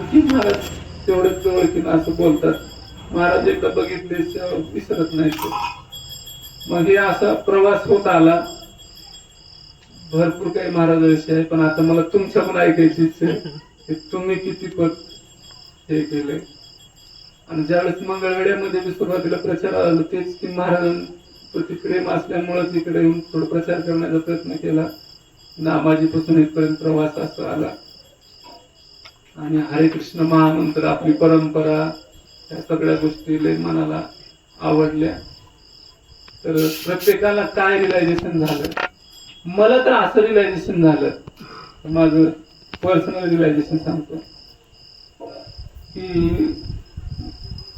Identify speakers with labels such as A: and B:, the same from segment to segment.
A: आणखी महाराज तेवढेच ओळखीनं असं बोलतात, महाराज एकदा बघितले विसरत नाही ते. मग हे असा प्रवास होत आला. भरपूर काही महाराजांविषयी आहे, पण आता मला तुमचं पण ऐकायची इच्छा आहे की तुम्ही किती पद हे केले. आणि ज्यावेळेस मंगळवेड्यामध्ये मी सुरुवातीला प्रचार आला तेच की महाराजांप्रती प्रेम असल्यामुळेच इकडे येऊन थोडं प्रचार करण्याचा प्रयत्न केला. नामाजीपासून इथपर्यंत प्रवास असा आला. आणि हरे कृष्ण महामंत्र, आपली परंपरा, या सगळ्या गोष्टी लय मनाला आवडल्या. तर प्रत्येकाला काय रिलायझेशन झालं, मला तर असं रिलायझेशन झालं, माझं पर्सनल रिलायझेशन सांगतो की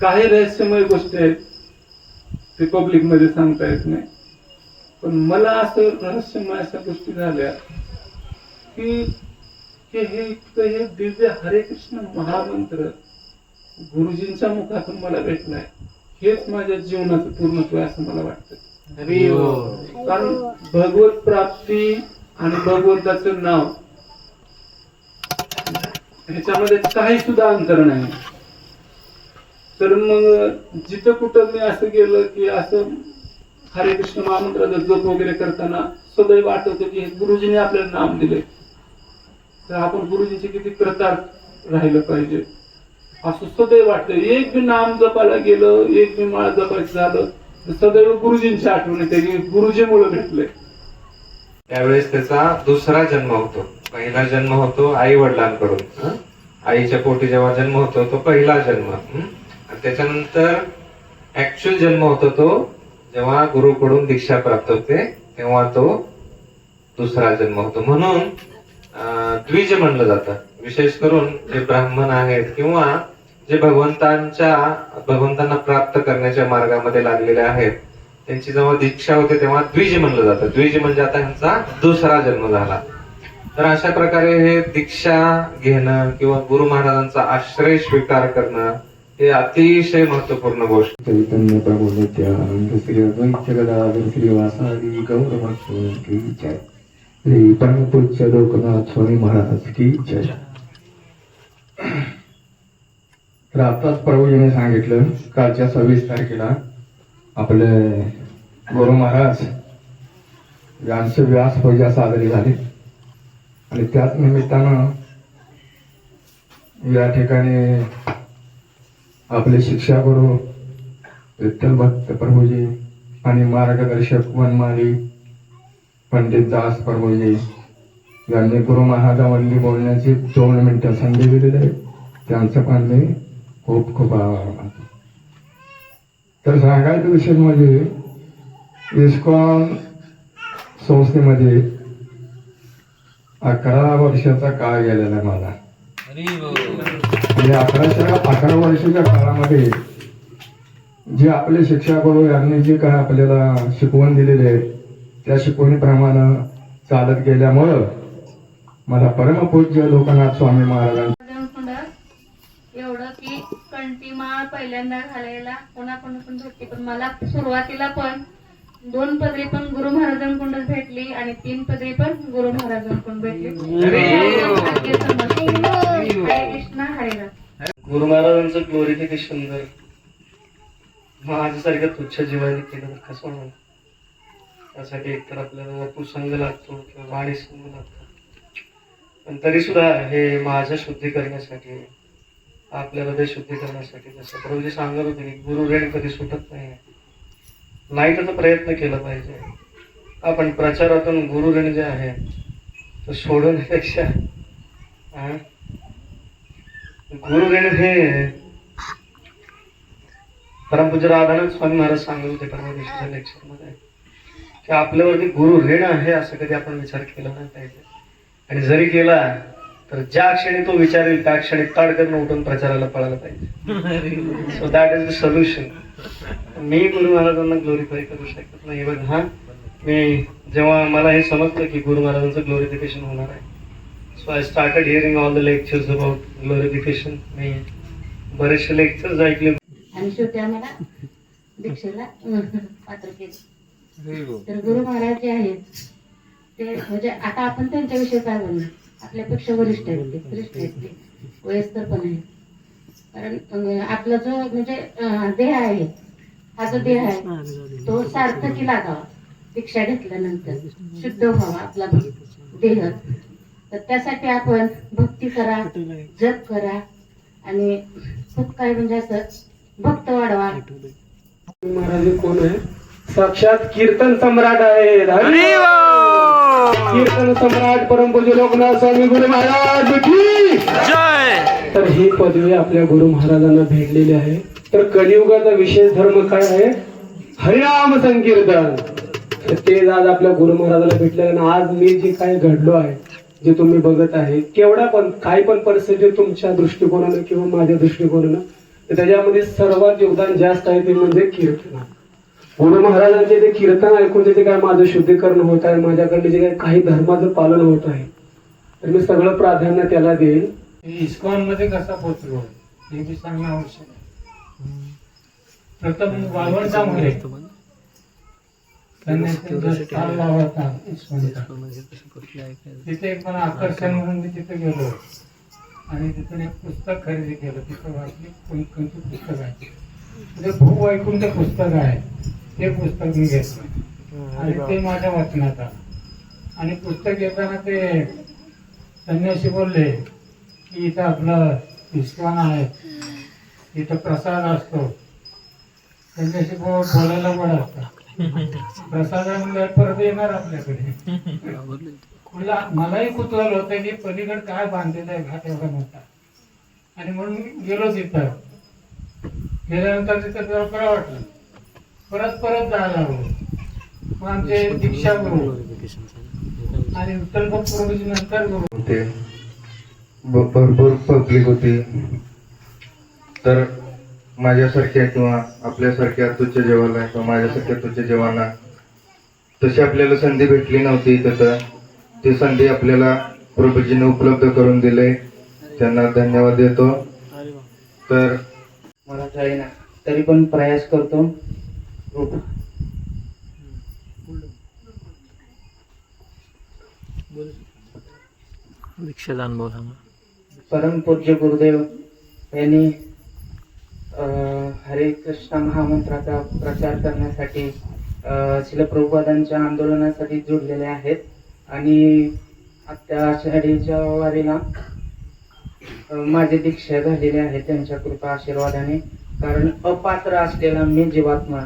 A: काही रहस्यमय गोष्टी आहेत ते पब्लिक मध्ये सांगता येत नाही. पण मला असं रहस्यमय अशा गोष्टी झाल्या की हे दिव्य हरे कृष्ण महामंत्र गुरुजींच्या मुखातून मला भेटलाय. हेच माझ्या जीवनाचं पूर्णत्व आहे असं मला वाटतं. कारण भगवत प्राप्ती आणि भगवंताचं नाव ह्याच्यामध्ये काही सुद्धा अंतर नाही. तर मग जिथं कुठं मी असं गेलं की असं हरे कृष्ण महामंत्राचा जप वगैरे करताना सदैव आठवतं की गुरुजींनी आपल्याला नाम दिले, तर आपण गुरुजींचे किती कृतार्थ राहिलं पाहिजे असं सदैव वाटतं. एक बी नाम जपायला गेलं, एक बी माळ जपायचं झालं, सदैव गुरुजींची आठवण येते की गुरुजीमुळे भेटले.
B: त्यावेळेस त्याचा दुसरा जन्म होतो. पहिला जन्म होतो आई वडिलांकडून, आईच्या पोटी जेव्हा जन्म होतो तो पहिला जन्म. आणि त्याच्यानंतर ऍक्च्युअल जन्म होतो तो जेव्हा गुरुकडून दीक्षा प्राप्त होते तेव्हा तो दुसरा जन्म होतो. म्हणून द्विज म्हणलं जातं. विशेष करून जे ब्राह्मण आहेत किंवा जे भगवंतांना प्राप्त करण्याच्या मार्गामध्ये लागलेले आहेत त्यांची जेव्हा दीक्षा होते तेव्हा द्विज म्हणलं जातं. द्विज म्हणजे आता ह्यांचा दुसरा जन्म झाला. तर अशा प्रकारे हे दीक्षा घेणं किंवा गुरु महाराजांचा आश्रय स्वीकार करणं हे अतिशय महत्वपूर्ण गोष्ट.
C: चैतन्य प्रभु नित्यानंद श्री अद्वैत गदाधर श्रीवासादि गौर भक्तों की जय. श्री परमपूज्य लोकनाथ स्वामी महाराज की जय. तर आताच प्रभूजीने सांगितलं कालच्या 26 तारखेला आपले गुरु महाराज यांचे व्यास पूजा साजरी झाली आणि त्याच निमित्तानं या ठिकाणी आपले शिक्षा गुरु विठ्ठल भक्त प्रभूजी आणि मार्गदर्शक वनमाली पंडित दास प्रभूजी यांनी गुरु महाराजांनी बोलण्याची 2 मिनिटं संधी दिलेली आहे. त्यांचं पण मी खूप खूप आभार मानतो. तर सांगायचं विषय म्हणजे इस्कॉन संस्थेमध्ये 11 वर्षाचा काळ गेलेला आहे मला. म्हणजे 11 वर्षाच्या काळामध्ये जे आपले शिक्षा गुरु यांनी जे काय आपल्याला शिकवण दिलेली आहे त्या शिकवणीप्रमाणे चालत गेल्यामुळं मला परमपूज्य लोकनाथ स्वामी महाराजांना
D: एवढं की कंटिमाळ पहिल्यांदा घालायला कोणाकडून पण भेटली, पण मला सुरुवातीला पण 2 पदरी पण गुरु महाराजांकडूनच भेटली आणि 3 पदरी पण गुरु महाराजांकडून भेटली. कृष्ण हरे.
E: गुरु महाराजांचं ग्लोरिफिकेशन जर माझ्यासारख्या तुच्छ जीवाने केलं तर कसं होणार. त्यासाठी एकतर आपल्याला वपू संघ लागतो किंवा वाणी संघ लागतो. पण तरी सुद्धा हे माझं शुद्धी करण्यासाठी, आपल्या हृदय शुद्धी करण्यासाठी, जसं प्रभूजी सांगत होते की गुरु ऋण कधी सुटत नाही त्याचा प्रयत्न केला पाहिजे. आपण प्रचारातून गुरु ऋण जे आहे तो सोडवण्यापेक्षा गुरु ऋण हे परमपूज्य राधानंद स्वामी महाराज सांगत होते परवा दिवशीच्या लेक्चर मध्ये की आपल्यावरती गुरु ऋण आहे असं कधी आपण विचार केला नाही पाहिजे. आणि जरी केला तर ज्या क्षणी तो विचारेल त्या क्षणी ताडकन उठून प्रचाराला पळायला पाहिजे. So that is the solution. मी गुरु महाराजांना ग्लोरिफाय करू शकत नाही. बघ मी जेव्हा मला हे समजलं की गुरु महाराजांचं ग्लोरिफिकेशन होणार आहे, so I started hearing all the lectures about glorification. मी बरेचसे लेक्चर्स ऐकले
D: आणि शेवटी आम्हाला दीक्षेला पात्र केलं. तर गुरु महाराज जे आहेत ते म्हणजे आता आपण त्यांच्याविषयी काय बोलणार, आपल्यापेक्षा वरिष्ठ आहेत ते, श्रेष्ठ आहेत ते.
F: वयस्कर पण आहे. कारण आपला जो म्हणजे देह आहे, हा जो देह आहे तो सार्थकी लागावा. दीक्षा घेतल्यानंतर शुद्ध व्हावा आपला देह. तर त्यासाठी आपण भक्ती करा, जप करा आणि खूप काही म्हणजे असं भक्त वाढवा.
E: महाराज कोण आहे? साक्षात कीर्तन सम्राट आहे. कीर्तन सम्राट परमपूज्य लोकनाथ स्वामी गुरु महाराज की जय. तर ही पदवी आपल्या गुरु महाराजांना भेटलेली आहे. तर कलियुगाचा विशेष धर्म काय आहे? हरिनाम संकीर्तन. तर ते आज आपल्या गुरु महाराजाला भेटले. आणि आज मी जे काय घडलो आहे, जे तुम्ही बघत आहे, केवढा पण काही पण परिस्थिती तुमच्या दृष्टिकोनानं किंवा माझ्या दृष्टिकोनानं, तर त्याच्यामध्ये सर्वात योगदान जास्त आहे ते म्हणजे कीर्तन. गुरु महाराजांचे ते कीर्तन ऐकून जे काय माझं शुद्धीकरण होत आहे, माझ्याकडे जे काही धर्माचं पालन होत आहे, तर मी सगळं प्राधान्य त्याला देईन.
A: इस्कॉन मध्ये कसा पोहोचलो हे बी सांगणं आवश्यक आहे. प्रथम वाळवंटामध्ये त्यांनी त्यांचा स्थान लावला होता इस्कॉनचा. तिथे एक पण आकर्षण म्हणून मी तिथे गेलो आणि तिथून एक पुस्तक खरेदी केलं. तिथं वाचली कोणती पुस्तक आहे, म्हणजे खूप ऐकून ते पुस्तक आहे. ते पुस्तक मी घेतलं आणि ते माझ्या वाचनात आलं. आणि पुस्तक घेताना ते संन्यासी बोलले की इथं आपलं इस्कॉन आहे, इथं प्रसाद असतो. संन्यासी बोलायला गोड असतात. प्रसाद म्हणजे परत येणार आपल्याकडे. मलाही कुतूहल होतं की पलीकडे काय बांधलेलं आहे घाट एवढा मोठा. आणि म्हणून मी गेलो तिथं. गेल्यानंतर तिथं जरा बरं वाटलं. परत जायला लागलो. मग आमचे दीक्षा गुरु आणि विठ्ठल भक्त प्रभूजी नंतर गुरु
G: होते, भरपूर पब्लिक होती. तर माझ्यासारख्या किंवा आपल्यासारख्या तुच्छ जेवाला किंवा माझ्यासारख्या तुच्छ जेवांना तशी आपल्याला संधी भेटली नव्हती. तर ती संधी आपल्याला प्रभूजीने उपलब्ध करून दिले. त्यांना धन्यवाद देतो. तर
H: मला जाईना तरी पण प्रयास करतो.
I: दीक्षेचा अनुभव सांगा.
H: परम पूज्य गुरुदेव यांनी हरे कृष्ण महामंत्राचा प्रचार करण्यासाठी श्रील प्रभुपादांच्या आंदोलनासाठी जोडलेले आहेत. आणि त्या आषाढीच्या वारीला माझी दीक्षा झालेली आहे त्यांच्या कृपा आशीर्वादाने. कारण अपात्र असलेला मी जीवात्मा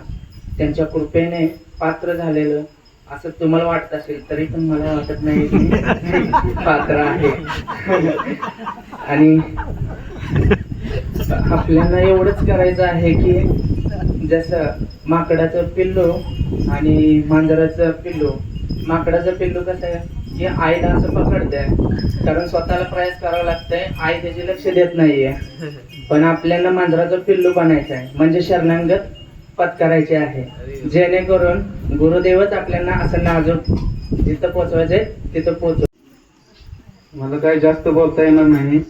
H: त्यांच्या कृपेने पात्र झालेलं असं तुम्हाला वाटत असेल, तरी पण मला वाटत नाही की पात्र आहे. आणि आपल्याला एवढंच करायचं आहे की जसं माकडाचं पिल्लू आणि मांजराचं पिल्लू. माकडाचं पिल्लू कसं आहे की आईला असं पकडतंय, कारण स्वतःला प्रयास करावा लागतंय, आई त्याचे लक्ष देत नाहीये. पण आपल्याला मांजराचं पिल्लू बनायचं आहे, म्हणजे शरणागत पत्करायचे आहे, जेणेकरून गुरुदेवच आपल्याला असं नाजूक जिथं पोचवायचंय तिथं पोचव.
E: मला काही जास्त बोलता येणार नाही.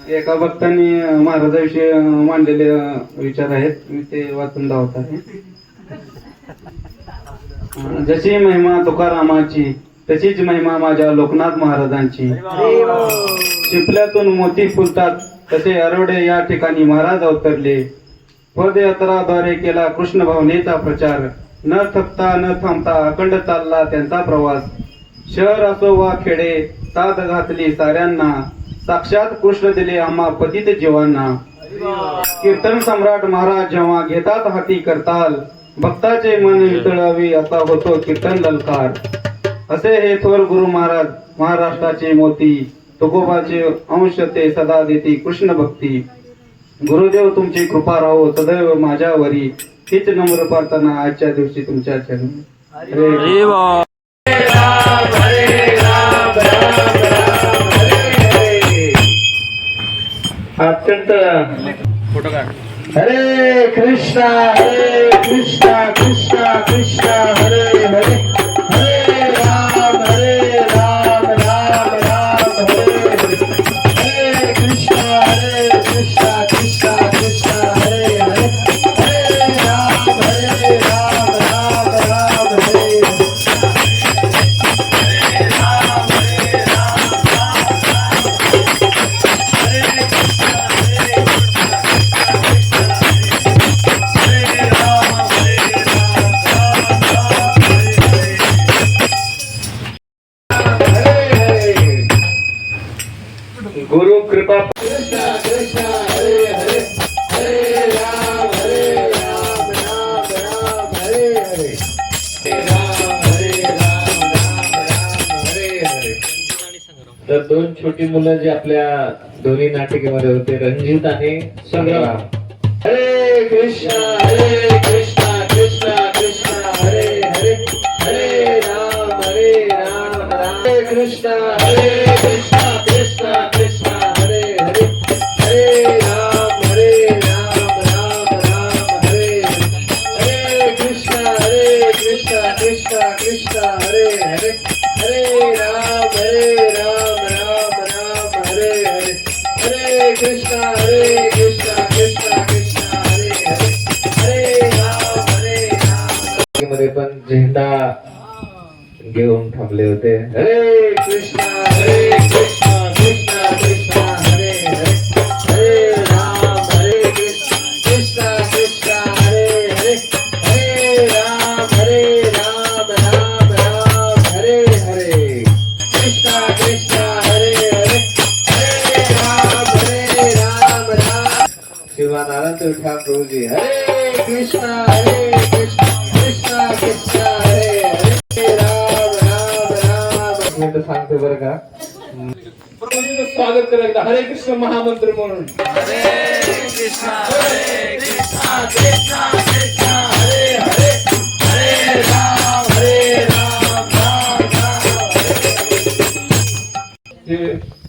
E: एका भक्तांनी महाराजाविषयी मांडलेले विचार आहेत, मी ते वाचून दावत आहे. जशी महिमा तुकारामाची तशीच महिमा माझ्या लोकनाथ महाराजांची. शिपल्यातून मोती फुलतात तसे अरोडे या ठिकाणी महाराज अवतरले. पदयात्राद्वारे केला कृष्ण भावनेचा प्रचार. न थकता न थांबता अखंड चालला त्यांचा प्रवास. शहर असो वा खेडे साथ घातली साऱ्यांना. साक्षात कृष्ण दिले आम्हा पतित जीवांना. कीर्तन सम्राट महाराज जेव्हा घेतात हाती करताल. भक्ताचे मन वितळावी असा होतो कीर्तन ललकार. असे हे थोर गुरु महाराज महाराष्ट्राचे मोती. तुकोबाचे अंश ते सदा देती कृष्ण भक्ती. गुरुदेव तुमची कृपा राहो सदैव माझ्यावरी. हीच नम्र प्रार्थना आजच्या दिवशी तुमच्या चरणी. हरे अत्यंत हरे कृष्णा कृष्णा कृष्णा हरे हरे. हरे राम राम राम हरे हरे. हरे कृष्णा कृष्णा कृष्णा हरे हरे. हरे राम राम राम हरे हरे.
B: तर दोन छोटी मुलं जी आपल्या दोन्ही नाटिकेमध्ये होते, रणजित आणि संग्राम. हरे कृष्णा कृष्णा कृष्णा हरे हरे, हरे राम राम हरे कृष्णा कृष्णा कृष्णा हरे हरे, हरे राम राम राम हरे हरे कृष्णा कृष्णा हरे हरे, हरे राम राम राम हरे हरे, हरे कृष्णा कृष्णा कृष्णा हरे हरे, हरे राम मध्ये पण झेंडा घेऊन थांबले होते. हरे कृष्णा कृष्णा कृष्णा हरे हरे, हरे राम कृष्णा कृष्णा हरे हरे, हरे राम राम राम हरे हरे, कृष्णा हरे हरे, हरे राम राम. श्रीमान आनंद ठाकुर जी. हरे कृष्णा कृष्णा कृष्णा हरे हरे, राम राम मी तर सांगतो बरं का.
A: प्रभूजीचं स्वागत करायचं हरे कृष्ण महामंत्र म्हणून.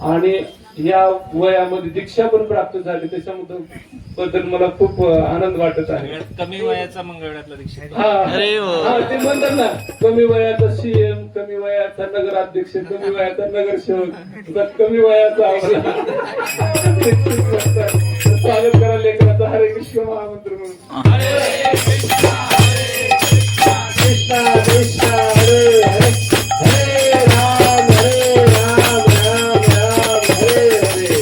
A: आणि या वयामध्ये दीक्षा पण प्राप्त झाली, त्याच्याबद्दल मला खूप आनंद वाटत आहे.
I: कमी वयाचा मंगळवारला दीक्षा.
A: ते म्हणतात ना, कमी वयाचा सीएम, कमी वयाचा नगराध्यक्ष, कमी वयाचा नगरसेवक, कमी वयाचा आम्हाला स्वागत करा लेकराचा हरे कृष्ण महामंत्र म्हणून.
B: कृष्णा कृष्णा हरे हरे, हरे राम राम राम हरे हरे.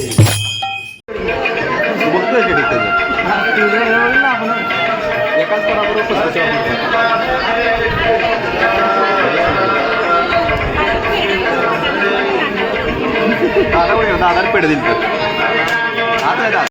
I: आधार पेढ दिली तर